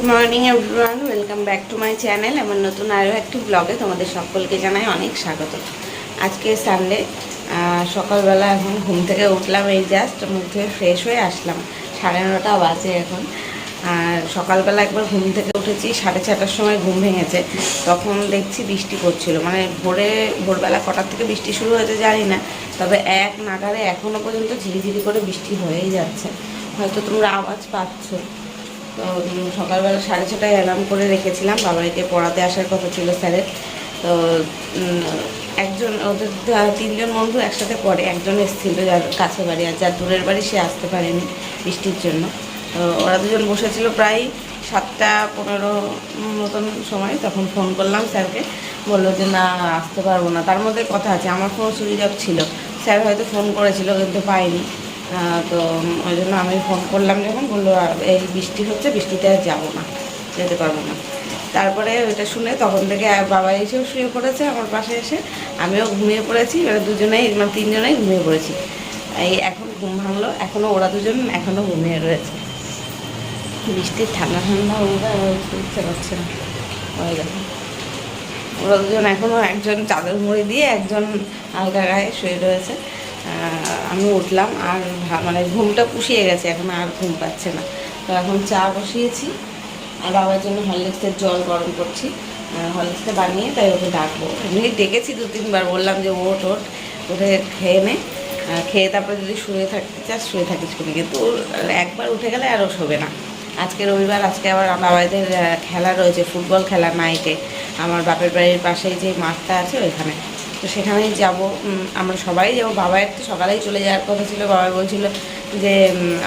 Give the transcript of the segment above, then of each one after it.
Morning everyone, welcome back to my channel. আমার নতুন আরও একটি ব্লগে তোমাদের সকলকে জানাই অনেক স্বাগত। আজকে সানডে, সকালবেলা এখন ঘুম থেকে উঠলাম, এই জাস্ট মুখ ধুয়ে ফ্রেশ হয়ে আসলাম। 9:30 বাজে এখন। আর সকালবেলা একবার ঘুম থেকে উঠেছি, 6:30টার সময় ঘুম ভেঙেছে। তখন দেখছি বৃষ্টি পড়ছিল, মানে ভোরবেলা কটার থেকে বৃষ্টি শুরু হয়েছে জানি না, তবে এক নাগারে এখনও পর্যন্ত ঝিরিঝিরি করে বৃষ্টি হয়েই যাচ্ছে। হয়তো তোমরা আওয়াজ পাচ্ছ। তো সকালবেলা 6:30টায় অ্যালার্ম করে রেখেছিলাম, বাবাইকে পড়াতে আসার কথা ছিল স্যারের। তো একজন, ওদের 3জন বন্ধু একসাথে পড়ে, একজন এসেছিল যার কাছে বাড়ি, আর যার দূরের বাড়ি সে আসতে পারেনি বৃষ্টির জন্য। তো ওরা দুজন বসেছিল প্রায় 7:15 মতন সময়। তখন ফোন করলাম স্যারকে, বললো যে না আসতে পারবো না। তার মধ্যে কথা আছে, আমার ফোন সুইচ অফ ছিল, স্যার হয়তো ফোন করেছিল কিন্তু পাইনি। তো ওই জন্য আমি ফোন করলাম, যখন বললো এই বৃষ্টি হচ্ছে, বৃষ্টিতে আর যাবো না, যেতে পারবো না। তারপরে ওইটা শুনে তখন থেকে বাবা এসেও শুয়ে পড়েছে আমার পাশে এসে, আমিও ঘুমিয়ে পড়েছি। এবার দুজনেই, মানে 3জনেই ঘুমিয়ে পড়েছি। এই এখন ঘুম ভাঙলো, এখনও ওরা দুজন এখনও ঘুমিয়ে রয়েছে। বৃষ্টির ঠান্ডা ঠান্ডা ওরা ইচ্ছে করছে না। ওই দেখো ওরা দুজন এখনও, একজন চাদর মুড়ি দিয়ে, একজন আলগা গায়ে শুয়ে রয়েছে। আমি উঠলাম, আর মানে ঘুমটা পুষিয়ে গেছে, এখন আর ঘুম পাচ্ছে না। তো এখন চা বসিয়েছি, আর বাবার জন্য হরলিক্সের জল গরম করছি। হরলিক্সটা বানিয়ে তাই ওকে ডাকবো। এমনি ডেকেছি 2-3বার, বললাম যে উঠে খেয়ে নে, খেয়ে তারপরে যদি শুয়ে থাকতে চাস শুয়ে থাকিস করে, কিন্তু একবার উঠে গেলে আরও শোবে না। আজকে রবিবার, আজকে আবার বাবাদের খেলা রয়েছে, ফুটবল খেলা নাইটে। আমার বাপের বাড়ির পাশেই যে মাঠটা আছে ওইখানে, তো সেখানেই যাব। আমরা সবাই যাবো। বাবা একটু সকালেই চলে যাওয়ার কথা ছিল, বাবা বলছিল যে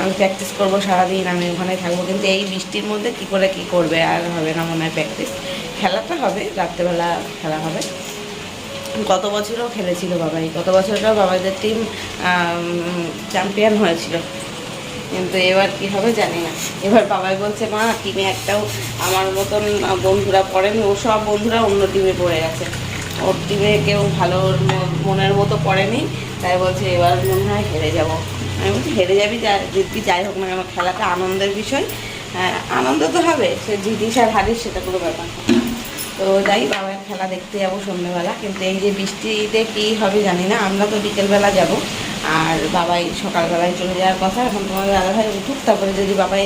আমি প্র্যাকটিস করবো সারাদিন, আমি ওখানে থাকবো। কিন্তু এই বৃষ্টির মধ্যে কী করবে, আর হবে না মনে হয় প্র্যাকটিস। খেলাটা হবে রাত্রেবেলা, খেলা হবে। গত বছরও খেলেছিল বাবাই, গত বছরটাও বাবাদের টিম চ্যাম্পিয়ন হয়েছিল, কিন্তু এবার কি হবে জানি না। এবার বাবাই বলছে মা টিমে একটাও আমার মতন বন্ধুরা পড়েনি, ও সব বন্ধুরা অন্য টিমে পড়ে গেছে, ওর টিমে কেউ ভালো মনের মতো পড়েনি, তাই বলছে এবার মনে হয় হেরে যাব। আমি বলছি হেরে যাবি, জিতবি, যাই হোক না কেন, খেলাটা আনন্দের বিষয়। আনন্দ তো হবে, সে জিতিস আর হারিস সেটা কোনো ব্যাপার না। তো যাই, বাবার খেলা দেখতে যাবো সন্ধ্যেবেলা, কিন্তু এই যে বৃষ্টিতে কী হবে জানি না। আমরা তো বিকেলবেলা যাব, আর বাবাই সকালবেলায় চলে যাওয়ার কথা। এখন তোমাদের দাদাভাই উঠুক, তারপরে যদি বাবাই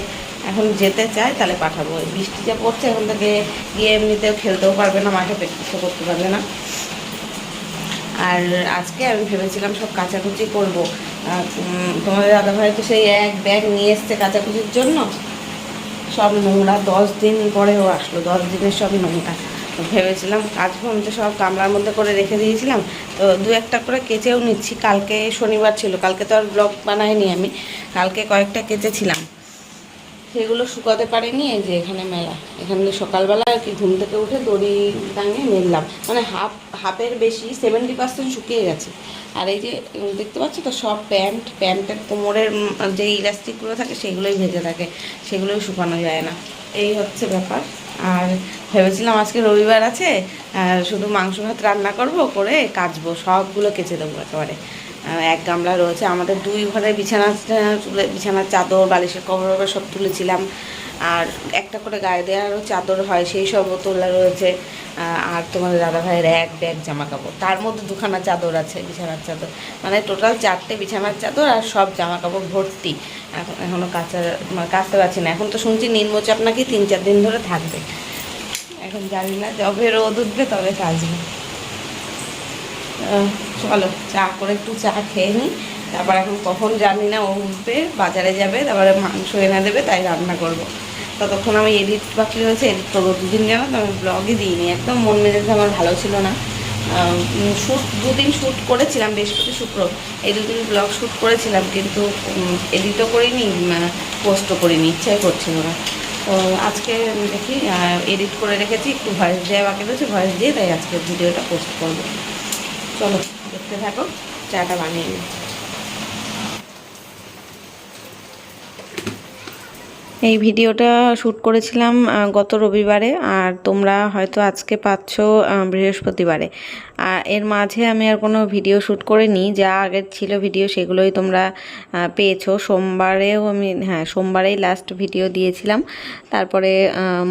এখন যেতে চায় তাহলে পাঠাবো। বৃষ্টি যা পড়ছে, এখন থেকে গিয়ে এমনিতেও খেলতেও পারবে না, মাঠে প্র্যাকটিসও করতে পারবে না। আর আজকে আমি ভেবেছিলাম সব কাচাকুচি করবো। তোমাদের দাদাভাই তো সেই এক ব্যাগ নিয়ে এসছে কাচাকুচির জন্য, সব নোংরা। 10 দিন পরেও আসলো, 10 দিনের সব নোংরা। তো ভেবেছিলাম কাচবো, আমি তো সব গামলার মধ্যে করে রেখে দিয়েছিলাম। তো 2-1টা করে কেচেও নিচ্ছি। কালকে শনিবার ছিল, কালকে তো আর ব্লগ বানাইনি আমি, কালকে কয়েকটা কেচেছিলাম, সেগুলো শুকাতে পারিনি। এই যে এখানে মেলা, এখানে সকালবেলা আর কি ঘুম থেকে উঠে দড়ি টাঙিয়ে মেললাম, মানে হাফের বেশি, 70% শুকিয়ে গেছে। আর এই যে দেখতে পাচ্ছ তো, সব প্যান্টের কোমরের যে ইলাস্টিকগুলো থাকে সেগুলোই ভেজে থাকে, সেগুলোই শুকানো যায় না, এই হচ্ছে ব্যাপার। আর ভেবেছিলাম আজকে রবিবার আছে, শুধু মাংস ভাত রান্না করব, করে কাচবো, সবগুলো কেচে দেবো একেবারে। এক গামলা রয়েছে আমাদের 2 ঘরে, বিছানার চাদর, বালিশের কভার সব তুলেছিলাম। আর একটা করে গায়ে দেওয়ারও চাদর হয়, সেই সবও তোলা রয়েছে। আর তোমাদের দাদাভাইয়ের এক ব্যাগ জামা কাপড়, তার মধ্যে 2খানা চাদর আছে, বিছানার চাদর, মানে টোটাল 4টে বিছানার চাদর, আর সব জামা কাপড় ভর্তি। এখনও কাচতে পারছি না। এখন তো শুনছি নিম্নচাপ নাকি 3-4 দিন ধরে থাকবে, এখন জানি না, যবে রোদ উঠবে তবে কাচবে। চলো চা করে একটু চা খেয়ে নিই, তারপর এখন কখন জানি না, ও উঠবে, বাজারে যাবে, তারপরে মাংস এনে দেবে, তাই রান্না করব। ততক্ষণ আমি এডিট বাকি রয়েছে, এডিট করবো। 2 দিন জানো তো আমি ব্লগই দিইনি, একদম মন মেজাজ আমার ভালো ছিল না। শ্যুট 2 দিন শ্যুট করেছিলাম, বৃহস্পতি শুক্র, এই 2 দিন ব্লগ শ্যুট করেছিলাম, কিন্তু এডিটও করিনি, পোস্টও করিনি, ইচ্ছাই করছিল না। তো আজকে দেখি, এডিট করে রেখেছি, একটু ভয়েস দেওয়া বাকি রয়েছে, ভয়েস দিয়ে তাই আজকে ভিডিওটা পোস্ট করবো। চলো দেখতে থাকো, চাটা বানিয়ে নিই। এই ভিডিওটা শ্যুট করেছিলাম গত রবিবারে, আর তোমরা হয়তো আজকে পাচ্ছ বৃহস্পতিবারে। আর এর মাঝে আমি আর কোনো ভিডিও শ্যুট করিনি, যা আগের ছিল ভিডিও সেগুলোই তোমরা পেয়েছো। সোমবারেও আমি সোমবারেই লাস্ট ভিডিও দিয়েছিলাম, তারপরে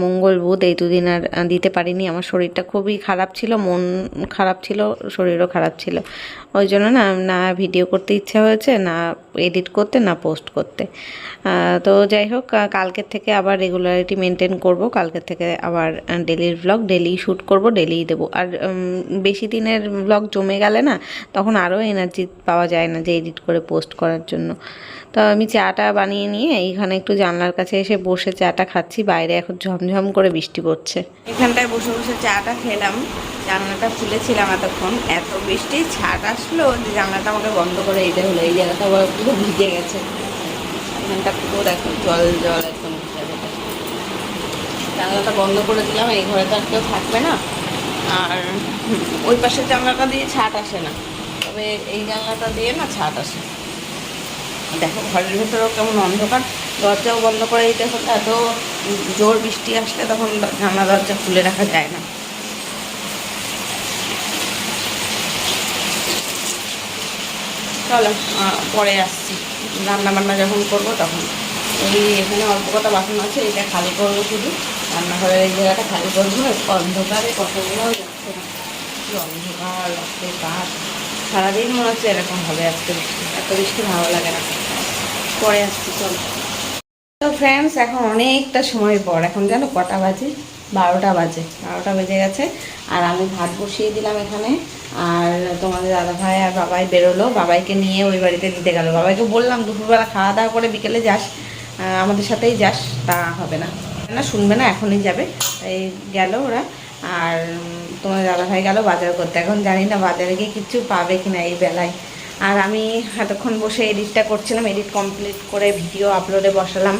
মঙ্গল বুধ এই দুদিন আর দিতে পারিনি। আমার শরীরটা খুবই খারাপ ছিল, মন খারাপ ছিল, শরীরও খারাপ ছিল, ওই জন্য না ভিডিও করতে ইচ্ছা হয়েছে, না এডিট করতে, না পোস্ট করতে। তো যাই হোক, কালকের থেকে আবার রেগুলারিটি মেনটেন করব। কালকের থেকে আবার ডেলির ব্লগ ডেলি শ্যুট করব, ডেলিই দেবো। আর বেশি দিনের ব্লগ জমে গেলে না, তখন আরও এনার্জি পাওয়া যায় না যে এডিট করে পোস্ট করার জন্য। তো আমি চাটা বানিয়ে নিয়ে এইখানে একটু জানলার কাছে এসে বসে চাটা খাচ্ছি। বাইরে এখন ঝমঝম করে বৃষ্টি পড়ছে। এখানটায় বসে বসে চাটা খেলাম, জানলাটা খুলেছিলাম এতক্ষণ, এত বৃষ্টি ছাট আসলো যে জানলাটা আমাকে বন্ধ করে দিতে হলো। এই জায়গাটা আবার পুরো ভিজে গেছে, এখানটা পুরো দেখো জল জল একদম। জানলাটা বন্ধ করে দিলাম, এই ঘরে তো আর কেউ থাকবে না। আর ওই পাশের জানলাটা দিয়ে ছাট আসে না, তবে এই জানলাটা দিয়ে না ছাট আসে। দেখো ঘরের ভেতরেও কেমন অন্ধকার, দরজাও বন্ধ করে দিতে হলো। এত জোর বৃষ্টি আসলে তখন জানলা দরজা খুলে রাখা যায় না। চলো পরে আসছি, রান্না বান্না যখন করবো তখন। এই এখানে অল্প কটা বাসন আছে, এটা খালি করবো শুধু। রান্নাঘরের এই জায়গাটা খালি করবো। অন্ধকারে কতগুলোও যাচ্ছে না, কি অন্ধকার রাস্তে কাজ। সারাদিন মনে হচ্ছে এরকম হবে আজকে বৃষ্টি, এত বৃষ্টি ভালো লাগে না। পরে আসছি চলো। তো ফ্রেন্ডস, এখন অনেকটা সময় পর, এখন জানো কটা বাজে? 12টা বাজে, 12টা বেজে গেছে। আর আমি ভাত বসিয়ে দিলাম এখানে। আর তোমাদের দাদাভাই আর বাবাই বেরোলো, বাবাইকে নিয়ে ওই বাড়িতে দিতে গেল। বাবাইকে বললাম দুপুরবেলা খাওয়া দাওয়া করে বিকেলে যাস, আমাদের সাথেই যাস, তা হবে না, না শুনবে না, এখনই যাবে। এই গেল ওরা। আর তোমাদের দাদাভাই গেল বাজার করতে। এখন জানি না বাজারে গিয়ে কিছু পাবে কিনা এই বেলায়। আর আমি এতক্ষণ বসে এডিটটা করছিলাম, এডিট কমপ্লিট করে ভিডিও আপলোডে বসালাম।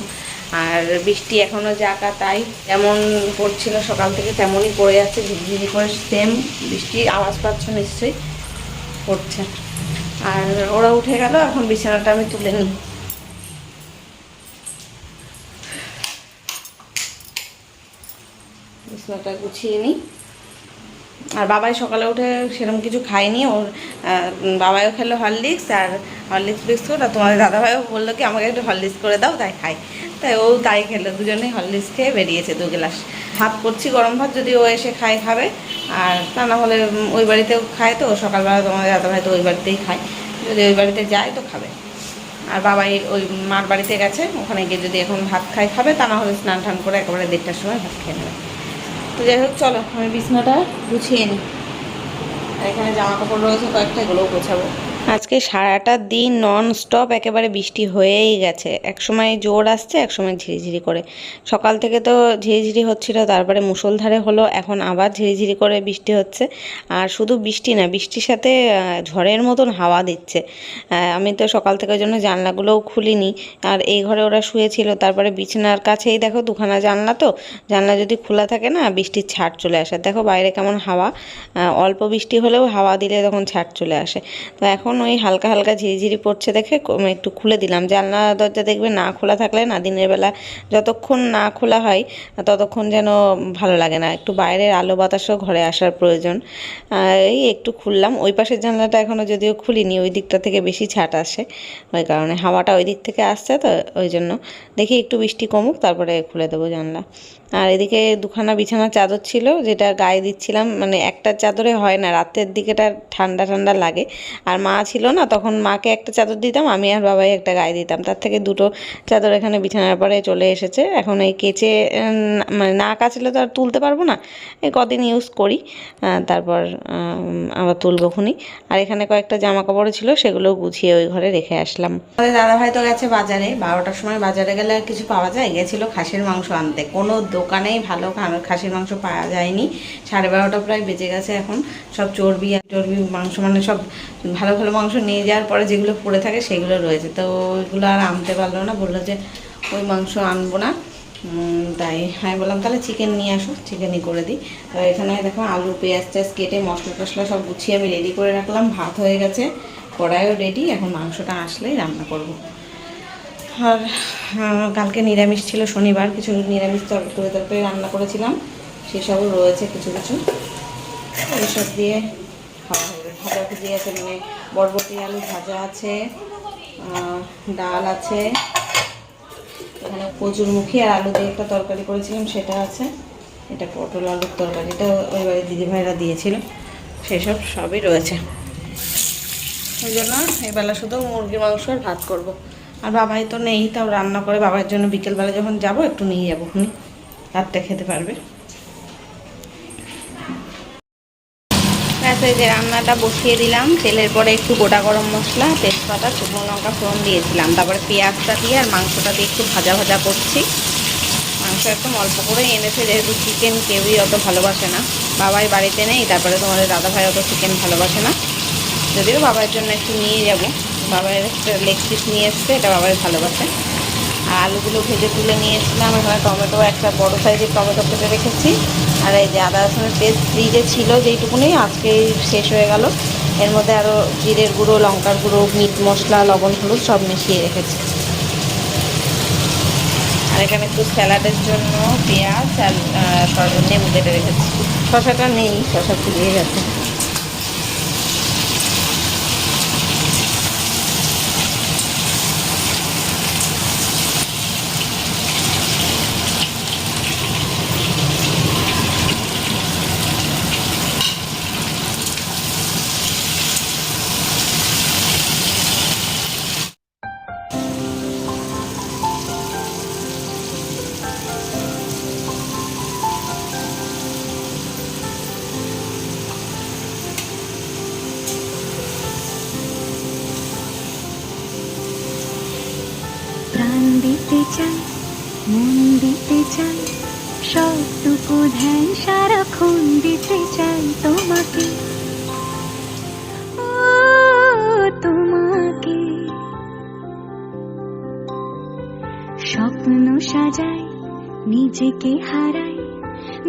আর বৃষ্টি এখনও যাকা তাই, যেমন পড়ছিল সকাল থেকে তেমনই পড়ে যাচ্ছে, ঝিরিঝিরি করে সেম বৃষ্টির আওয়াজ পাচ্ছ নিশ্চয়ই, পড়ছে। আর ওরা উঠে গেল, এখন বিছানাটা আমি তুলে নিই। বিছানাটা গুছিয়ে নিই। আর বাবাই সকালে উঠে সেরকম কিছু খায়নি, ওর বাবাইও খেলো হরলিক্স আর হরলিক্স বিস্কুট। আর তোমাদের দাদাভাইও বললো কি আমাকে একটু হরলিক্স করে দাও, তাই খাই। তাই ও তাই খেলো, দুজনেই হরলিক্স খেয়ে বেরিয়েছে 2 গ্লাস। ভাত করছি, গরম ভাত, যদি ও এসে খাবে। আর তা না হলে ওই বাড়িতেও খায়, তো সকালবেলা তোমাদের দাদাভাই তো ওই বাড়িতেই খায়, যদি ওই বাড়িতে যায় তো খাবে। আর বাবাই ওই মার বাড়িতে গেছে, ওখানে গিয়ে যদি এখন ভাত খাবে, তা না হলে স্নান টান করে একেবারে 1:30টার সময় ভাত খেয়ে নেবে। তো যাই হোক চলো, আমি বিছানাটা গুছিয়ে নিই। আর এখানে জামা কাপড় রয়েছে কয়েকটা, এগুলোও গোছাবো। আজকে সারাটা দিন নন স্টপ একেবারে বৃষ্টি হয়েই গেছে। এক সময় জোর আসছে, এক সময় ঝিরিঝিরি করে। সকাল থেকে তো ঝিরিঝিরি হচ্ছিল, তারপরে মুষলধারে হলো, এখন আবার ঝিরিঝিরি করে বৃষ্টি হচ্ছে। আর শুধু বৃষ্টি না, বৃষ্টির সাথে ঝড়ের মতন হাওয়া দিচ্ছে। আমি তো সকাল থেকে ওই জন্য জানলাগুলোও খুলিনি। আর এই ঘরে ওরা শুয়েছিল, তারপরে বিছানার কাছেই দেখো 2খানা জানলা, তো জানলা যদি খোলা থাকে না বৃষ্টির ছাট চলে আসে। দেখো বাইরে কেমন হাওয়া, অল্প বৃষ্টি হলেও হাওয়া দিলে তখন ছাট চলে আসে। তো এখন ওই হালকা হালকা ঝিরিঝিরি পড়ছে দেখে একটু খুলে দিলাম। জানলা দরজা দেখবে না খোলা থাকলে না, দিনের বেলা যতক্ষণ না খোলা হয় ততক্ষণ যেন ভালো লাগে না, একটু বাইরের আলো বাতাসও ঘরে আসার প্রয়োজন। এই একটু খুললাম। ওই পাশের জানলাটা এখনও যদিও খুলিনি, ওই দিকটা থেকে বেশি ছাট আসে, ওই কারণে হাওয়াটা ওই দিক থেকে আসছে, তো ওই জন্য দেখি একটু বৃষ্টি কমুক তারপরে খুলে দেবো জানলা। আর এদিকে 2খানা বিছানার চাদর ছিল, যেটা গায়ে দিচ্ছিলাম, মানে একটা চাদরে হয় না, রাতের দিকেটা ঠান্ডা ঠান্ডা লাগে। আর মা ছিল না, তখন মাকে একটা চাদর দিতাম, আমি আর বাবাই একটা গায়ে দিতাম, তার থেকে 2টো চাদর এখানে বিছানার পরে চলে এসেছে। এখন এই কেচে মানে না কাচলে তো আর তুলতে পারবো না, এই কদিন ইউজ করি, তারপর আবার তুলবো খুনি। আর এখানে কয়েকটা জামা কাপড় ছিল, সেগুলো গুছিয়ে ওই ঘরে রেখে আসলাম। আমাদের দাদাভাই তো গেছে বাজারে, 12টার সময় বাজারে গেলে আর কিছু পাওয়া যায়, গেছিলো খাসির মাংস আনতে। কোনো দোকানেই ভালো খাসির মাংস পাওয়া যায়নি, 12:30 প্রায় বেজে গেছে। এখন সব চর্বি মাংস, মানে সব ভালো ভালো মাংস নিয়ে যাওয়ার পরে যেগুলো পড়ে থাকে সেগুলো রয়েছে, তো ওইগুলো আর আনতে পারলো না, বললো যে ওই মাংস আনবো না। তাই আমি বললাম তাহলে চিকেন নিয়ে আসো, চিকেনই করে দিই। তো এখানে দেখো আলু পেঁয়াজ টেয়াজ কেটে মশলা টশলা সব গুছিয়ে আমি রেডি করে রাখলাম। ভাত হয়ে গেছে, কড়াইও রেডি, এখন মাংসটা আসলেই রান্না করব। আর কালকে নিরামিষ ছিল, শনিবার কিছু নিরামিষ তরকারি রান্না করেছিলাম, সেসবও রয়েছে কিছু কিছু, এইসব দিয়ে খাওয়া হবে। ভাজা ভুজি আছে, মানে বরবটি আলু ভাজা আছে, ডাল আছে, এখানে কচুরমুখী আর আলু দিয়ে একটা তরকারি করেছিলাম সেটা আছে, এটা পটল আলুর তরকারিটা ওই বাড়ির দিদিভাইরা দিয়েছিল, সেসব সবই রয়েছে। ওই জন্য এবেলা শুধু মুরগির মাংস আর ভাত করবো। আর বাবাই তো নেই, তাও রান্না করে বাবার জন্য বিকেলবেলা যখন যাব একটু নিয়ে যাবো, রাতটা খেতে পারবে। ব্যাস, এই যে রান্নাটা বসিয়ে দিলাম, তেলের পরে একটু গোটা গরম মশলা, তেজপাতা, শুকনো লঙ্কা ফোড়ন দিয়েছিলাম, তারপরে পেঁয়াজটা দিয়ে আর মাংসটা দিয়ে একটু ভাজা ভাজা করছি। মাংস একদম অল্প করে এনেছে, যেহেতু চিকেন কেউই অত ভালোবাসে না, বাবাই বাড়িতে নেই, তারপরে তোমাদের দাদাভাই অত চিকেন ভালোবাসে না, যদিও বাবার জন্য একটু নিয়ে যাব, বাবার একটা লেগ পিস নিয়ে এসছে, এটা বাবাই ভালোবাসে। আর আলুগুলো ভেজে তুলে নিয়েছিলাম, এখানে টমেটো একটা বড় সাইজের টমেটো কেটে রেখেছি, আর এই যে আদা রসুনের পেস্ট ফ্রিজে ছিল যেইটুকুনি, আজকে শেষ হয়ে গেল, এর মধ্যে আরও জিরের গুঁড়ো, লঙ্কার গুঁড়ো, মিট মশলা, লবণ, হলুদ সব মিশিয়ে রেখেছি। আর এখানে একটু স্যালাডের জন্য পেঁয়াজ আর নেবু কেটে রেখেছি, শসাটা নেই, শসা ফুরিয়ে গেছে। প্রাণ দিতে চাই, মন দিতে চাই, সবটুকু ধ্যান সারাক্ষণ দিতে চাই তোমাকে, ও তোমাকে। স্বপ্ন সাজাই, নিজেকে হারাই,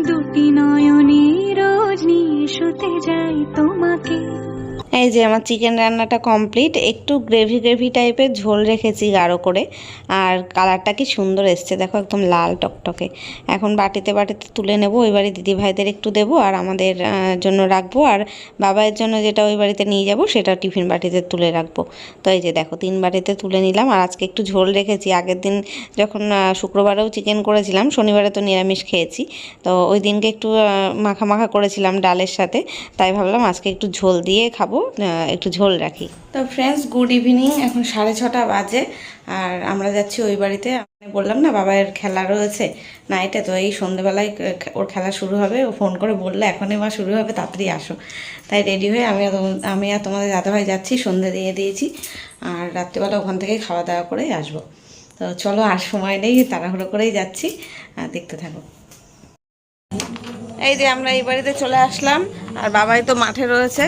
দুটি নয়নে রোজ নিয়ে শুতে যাই তোমাকে। এই যে আমার চিকেন রান্নাটা কমপ্লিট, একটু গ্রেভি গ্রেভি টাইপের ঝোল রেখেছি গাঢ় করে, আর কালারটা কি সুন্দর এসছে দেখো, একদম লাল টকটকে। এখন বাটিতে বাটিতে তুলে নেব, ওই বাড়ি দিদি ভাইদের একটু দেবো, আর আমাদের জন্য রাখবো, আর বাবার জন্য যেটা ওই বাড়িতে নিয়ে যাব সেটা টিফিন বাটিতে তুলে রাখবো। তো এই যে দেখো 3 বাটিতে তুলে নিলাম, আর আজকে একটু ঝোল রেখেছি, আগের দিন যখন শুক্রবারেও চিকেন করেছিলাম, শনিবারে তো নিরামিষ খেয়েছি, তো ওই দিনকে একটু মাখা মাখা করেছিলাম ডালের সাথে, তাই ভাবলাম আজকে একটু ঝোল দিয়ে খাবো, একটু ঝোল রাখি। তো ফ্রেন্ডস, গুড ইভিনিং, এখন 6:30 বাজে, আর আমরা যাচ্ছি ওই বাড়িতে। আমি বললাম না বাবার খেলা রয়েছে নাইটে, তো এই সন্ধ্যেবেলায় ওর খেলা শুরু হবে, ও ফোন করে বললো এখনই মা শুরু হবে, তাড়াতাড়ি আসো। তাই রেডি হয়ে আমি আর তোমাদের দাদাভাই যাচ্ছি, সন্ধ্যে দিয়ে দিয়েছি, আর রাত্রিবেলা ওখান থেকে খাওয়া দাওয়া করেই আসবো। তো চলো, আর সময় নেই, তাড়াহুড়ো করেই যাচ্ছি, দেখতে থাকো। এই যে আমরা এই বাড়িতে চলে আসলাম, আর বাবাই তো মাঠে রয়েছে,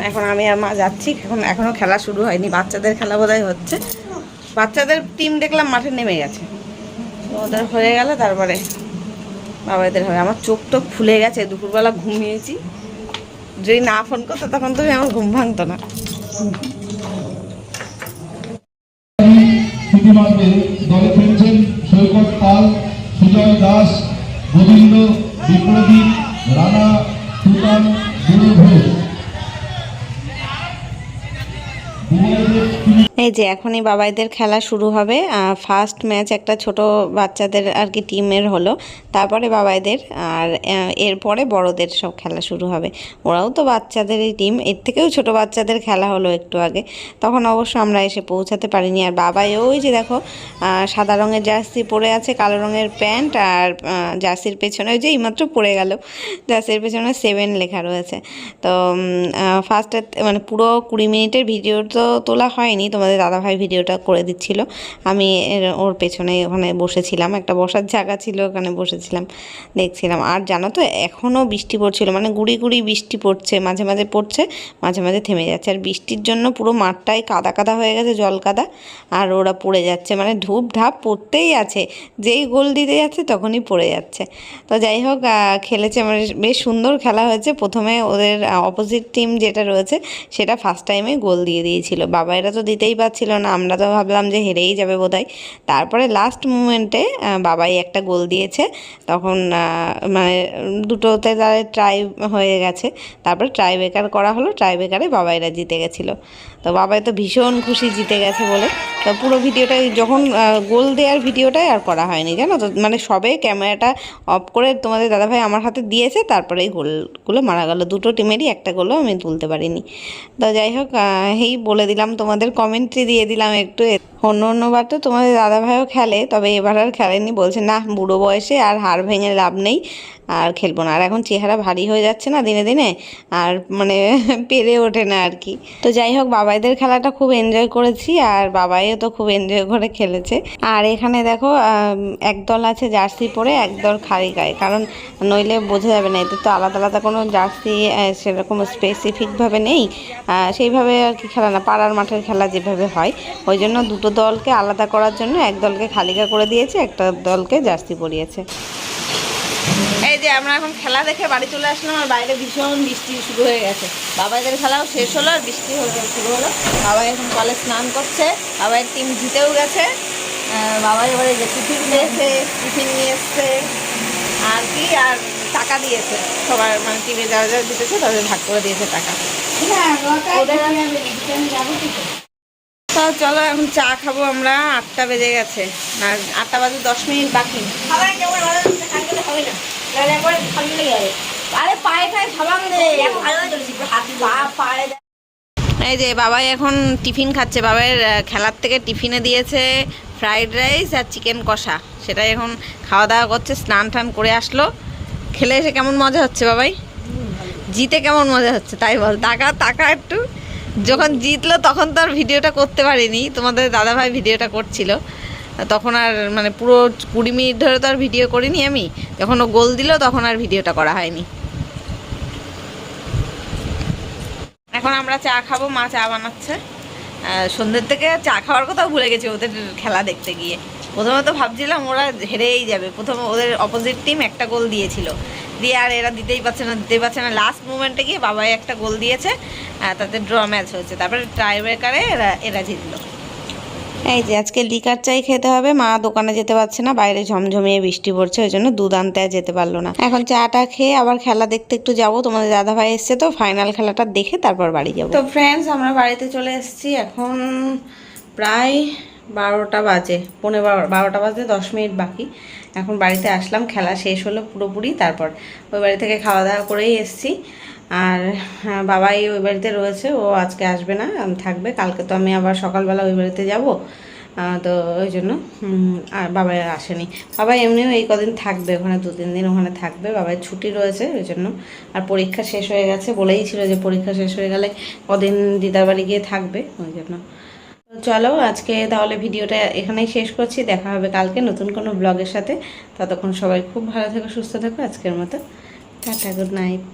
এখন আমি আর মা যাচ্ছি। এখনও খেলা শুরু হয়নি, বাচ্চাদের খেলা বোধহয় হচ্ছে, বাচ্চাদের টিম দেখলাম মাঠে নেমে গেছে, ওদের হয়ে গেলে তারপরে বাবাদের হবে। আমার চোখ টোক ফুলে গেছে, দুপুরবেলা ঘুমিয়েছি, যদি না ফোন করতো তখন তুমি আমার ঘুম ভাঙতো না। দলে খেলছেন সৈকত পাল, সুজয় দাস, গোবিন্দ, বিপ্লবী, রানা, তুতান, গুরু ঘোষ। এই যে এখনই বাবাইদের খেলা শুরু হবে, ফার্স্ট ম্যাচ একটা ছোট বাচ্চাদের আর কি টিমের হলো, তারপরে বাবাইদের, আর এরপরে বড়দের সব খেলা শুরু হবে। ওরাও তো বাচ্চাদেরই টিম, এর থেকেও ছোট বাচ্চাদের খেলা হলো একটু আগে, তখন অবশ্য আমরা এসে পৌঁছাতে পারিনি। আর বাবাই ওই যে দেখো সাদা রঙের জার্সি পরে আছে, কালো রঙের প্যান্ট, আর জার্সির পেছনে ওই যে এইমাত্র পড়ে গেল, জার্সির পেছনে 7 লেখা রয়েছে। তো ফার্স্টে মানে পুরো 20 মিনিটের ভিডিও তো তোলা হয়নি, তোমাদের দাদাভাই ভিডিওটা করে দিচ্ছিল, আমি ওর পেছনে ওখানে বসেছিলাম, একটা বসার জায়গা ছিল, ওখানে বসেছিলাম, দেখছিলাম। আর জানো তো এখনও বৃষ্টি পড়ছিল, মানে গুড়ি গুড়ি বৃষ্টি পড়ছে, মাঝে মাঝে পড়ছে, মাঝে মাঝে থেমে যাচ্ছে, আর বৃষ্টির জন্য পুরো মাঠটাই কাদা কাদা হয়ে গেছে, জল কাদা, আর ওরা পড়ে যাচ্ছে, মানে ধূপ ধাপ পড়তেই আছে, যেই গোল দিতে যাচ্ছে তখনই পড়ে যাচ্ছে। তো যাই হোক, খেলেছে, মানে বেশ সুন্দর খেলা হয়েছে। প্রথমে ওদের অপোজিট টিম যেটা রয়েছে সেটা ফার্স্ট টাইমে গোল দিয়ে দিয়েছিল, বাবাইরা তো দিতেই পারছিল না, আমরা তো ভাবলাম যে হেরেই যাবে বোধহয়। তারপরে লাস্ট মোমেন্টে বাবাই একটা গোল দিয়েছে, তখন মানে দুটোতে তাদের ট্রাই হয়ে গেছে। তারপরে ট্রাইব্রেকার করা হলো, ট্রাইব্রেকারে বাবাইরা জিতে গেছিলো। তো বাবাই তো ভীষণ খুশি জিতে গেছে বলে। তো পুরো ভিডিওটাই যখন গোল দেওয়ার ভিডিওটাই আর করা হয়নি জানো তো, মানে সবে ক্যামেরাটা অফ করে তোমাদের দাদাভাই আমার হাতে দিয়েছে, তারপরে এই গোলগুলো মারা গেল। দুটো টিমেরই একটা গোলও আমি তুলতে পারিনি। তো যাই হোক, এই বলে দিলাম, তোমাদের কমেন্ট্রি দিয়ে দিলাম একটু। অন্যবার তো তোমাদের দাদাভাইও খেলে, তবে এবার আর খেলেনি, বলছে না বুড়ো বয়সে আর হাড় ভেঙে লাভ নেই, আর খেলবো না। আর এখন চেহারা ভারী হয়ে যাচ্ছে না দিনে দিনে, আর মানে পেরে ওঠে না আর কি। তো যাই হোক, বাবাইদের খেলাটা খুব এনজয় করেছি, আর বাবাইও তো খুব এনজয় করে খেলেছে। আর এখানে দেখো একদল আছে জার্সি পরে, একদল খালি গায়ে, কারণ নইলে বোঝা যাবে না। এতে তো আলাদা আলাদা কোনো জার্সি সেরকম স্পেসিফিকভাবে নেই, সেইভাবে আর কি খেলা না, পাড়ার মাঠের খেলা যেভাবে হয়, ওই জন্য দুটো দলকে আলাদা করার জন্য এক দলকে খালিগা করে দিয়েছে, একটা দলকে জার্সি পরিয়েছে। এই যে আমরা এখন খেলা দেখে বাড়ি চলে আসলাম, আর বাইরে ভীষণ বৃষ্টি শুরু হয়ে গেছে। বাবাইদের খেলাও শেষ হলো আর বৃষ্টি শুরু হলো। বাবাই এখন কলে স্নান করছে, বাবাইয়ের টিম জিতেও গেছে। বাবাই এবারে যে টিফিন দিয়েছে, টিফিন নিয়ে এসছে আর কি, আর টাকা দিয়েছে সবার, মানে টিমে যারা যারা জিতেছে তাদের ভাগ করে দিয়েছে টাকা। তো চলো এখন চা খাবো আমরা, 8টা বেজে গেছে, না 8টা বাজে 10 মিনিট বাকি। এই যে বাবাই এখন টিফিন খাচ্ছে, বাবাইয়ের খেলার থেকে টিফিনে দিয়েছে ফ্রাইড রাইস আর চিকেন কষা, সেটাই এখন খাওয়া দাওয়া করছে। স্নান টান করে আসলো, খেলে এসে কেমন মজা হচ্ছে বাবাই? জিতে কেমন মজা হচ্ছে তাই বল, টাকা একটু। যখন জিতলো তখন তো আর ভিডিওটা করতে পারিনি, তোমাদের দাদাভাই ভিডিওটা করছিল, তখন আর মানে পুরো 20 মিনিট ধরে তো আর ভিডিও করিনি আমি। যখন ও গোল দিল তখন আর ভিডিওটা করা হয়নি। এখন আমরা চা খাবো, মা চা বানাচ্ছে। সন্ধ্যের থেকে চা খাওয়ার কথাও ভুলে গেছি ওদের খেলা দেখতে গিয়ে। প্রথমে তো ভাবছিলাম ওরা হেরেই যাবে, প্রথমে ওদের অপোজিট টিম একটা গোল দিয়েছিল, দিয়ে আর এরা দিতেই পারছে না। লাস্ট মোমেন্টে গিয়ে বাবাই একটা গোল দিয়েছে, তাতে ড্র ম্যাচ হয়েছে, তারপরে টাইব্রেকারে এরা জিতলো। এই যে আজকে লিকার চাই খেতে হবে, মা দোকানে যেতে পারছে না, বাইরে ঝমঝমিয়ে বৃষ্টি পড়ছে, ওই জন্য দুধ আনতে আর যেতে পারলো না। এখন চাটা খেয়ে আবার খেলা দেখতে একটু যাবো, তোমাদের দাদাভাই এসছে তো, ফাইনাল খেলাটা দেখে তারপর বাড়ি যাবো। তো ফ্রেন্ডস, আমরা বাড়িতে চলে এসেছি, এখন প্রায় 12টা বাজে, 12টা বাজে 10 মিনিট বাকি। এখন বাড়িতে আসলাম, খেলা শেষ হলো পুরোপুরি, তারপর ওই বাড়ি থেকে খাওয়া দাওয়া করেই এসেছি। আর বাবাই ওই বাড়িতে রয়েছে, ও আজকে আসবে না, থাকবে। কালকে তো আমি আবার সকালবেলা ওই বাড়িতে যাব, তো ওই জন্য আর বাবাই আসেনি। বাবাই এমনিও এই কদিন থাকবে ওখানে, 2-3 দিন ওখানে থাকবে, বাবাই ছুটি রয়েছে ওই জন্য। আর পরীক্ষা শেষ হয়ে গেছে, বলেই ছিল যে পরীক্ষা শেষ হয়ে গেলে কদিন দিদার বাড়ি গিয়ে থাকবে, ওই জন্য। চলো আজকে তাহলে ভিডিওটা এখানেই শেষ করছি, দেখা হবে কালকে নতুন কোনো ব্লগের সাথে। ততক্ষণ সবাই খুব ভালো থেকো, সুস্থ থেকো। আজকের মতো টাটা, গুড নাইট।